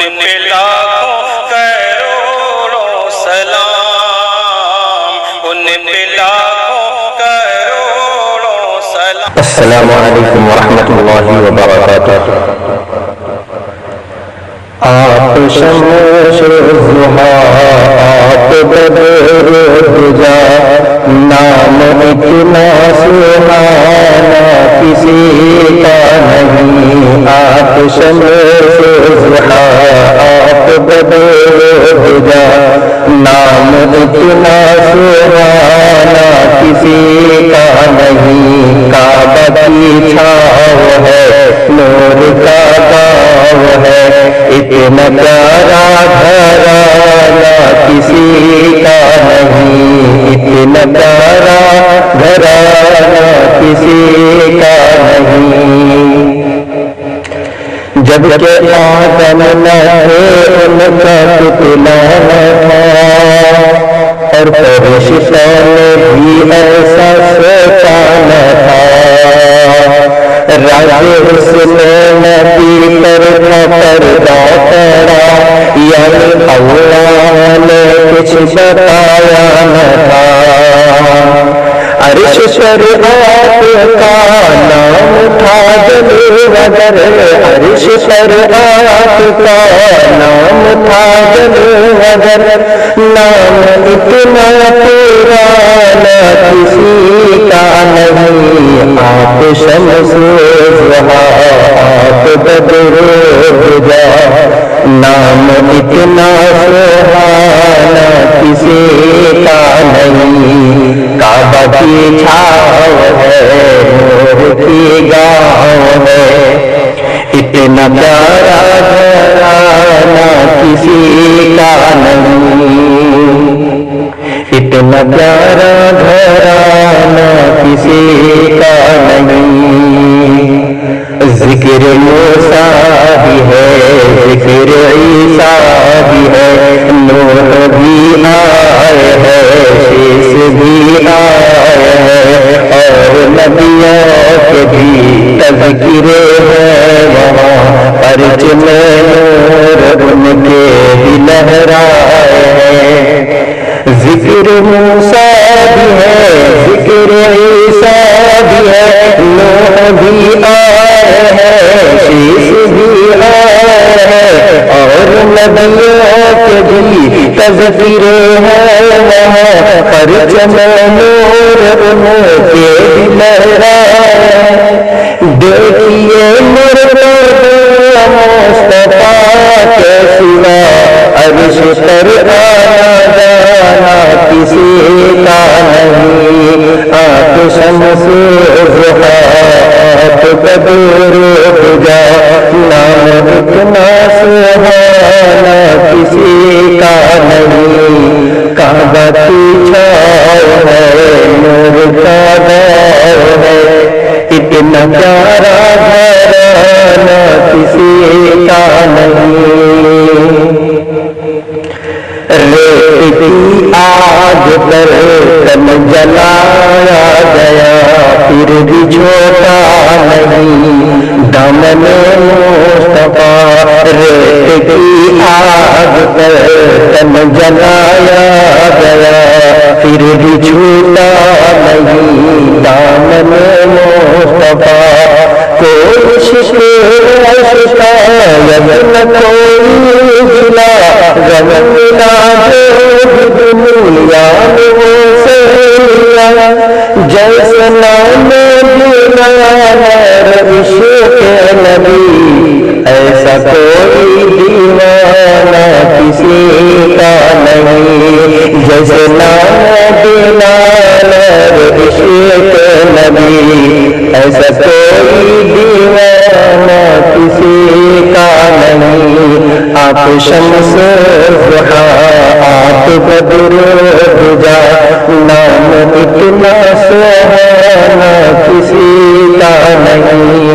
پہ لاکھوں کروڑوں سلام، ان پہ لاکھوں کروڑوں سلام۔ السلام علیکم ورحمۃ اللہ وبرکاتہ۔ آپ شمس ضحیٰ، آپ بدر دجا، نام اتنا سہانا کسی کا نہیں۔ آپ شمس ضحیٰ، آپ بدر دجا، نام اتنا سہانا کسی کا نہیں۔ کعبہ کی چھاؤ ہے، نور کا گاؤں ہے، اتنا پیارا گھرانہ کسی کا نہیں۔ اتنا پیارا گھرانہ کسی کا نہیں۔ جب کہ آدم نہ تھے ان کا پتلا نہ تھا، اور فرشتوں نے بھی ایسا سوچا نہ تھا۔ راز حسن نبی پر پردہ پڑا، یعنی اللہ نے کچھ بتایا نہ تھا۔ عرش پر آپ کا نام تھا جلوہ وگر، عرش پر آپ کا نام تھا جلوہ وگر، نام اتنا پرانا کسی کا نہیں۔ آپ شمس ضحیٰ، آپ بدر دجا، نام اتنا سہانا کسی کا نہیں۔ کعبہ کی چھاؤ ہے، نور کی گاؤں ہے، اتنا پیارا گھرانہ کسی کا نہیں۔ اتنا پیارا گھرانہ کسی کا نہیں۔ ذکر موسیٰ بھی ہے، ذکر عیسیٰ بھی ہے، نوح بھی آئے ہے، شیس بھی آئے ہے، اور نبیوں کے بھی تذکرے ہیں وہاں، پرچم نور ان کے بھی لہرائے ہیں۔ ذکر موسیٰ بھی ہے، ذکر عیسیٰ بھی ہے، نوح بھی آئے ہیں، شیس بھی آئے ہیں، اور نبیوں کے بھی تذکرے ہیں وہاں، پرچم نور ان کے بھی لہرائے۔ دیکھیے مرتضیٰ مصطفیٰ کے سوا عرش پر آنا جانا کسی کا نہیں۔ آپ شمس ضحیٰ، آپ بدر دجا، نام اتنا سہانا کسی کا نہیں۔ کعبہ کی چھاؤ ہے، نور کا گاؤں ہے، اتنا پیارا گھرانہ کسی کا نہیں۔ ریت کی آگ پر تن جلایا گیا، پھر بھی چھوٹا نہیں دامن مصطفیٰ۔ ریت کی آگ پر تن جلایا گیا، پھر بھی چھوٹا نہیں دامن مصطفیٰ۔ کوئی شکایت نہ کوئی گلا، غم ملا جو دنیا میں وہ سے ملا، جیسے نام عشق نبی، ایسا کوئی دیوانہ کسی کا نہیں۔ جیسے نام عشق نبی، ایسا کوئی دیوانہ کسی کا نہیں۔ آپ شمس ضحیٰ، آپ بدر دجا، نام اتنا سہانا کسی کا نہیں۔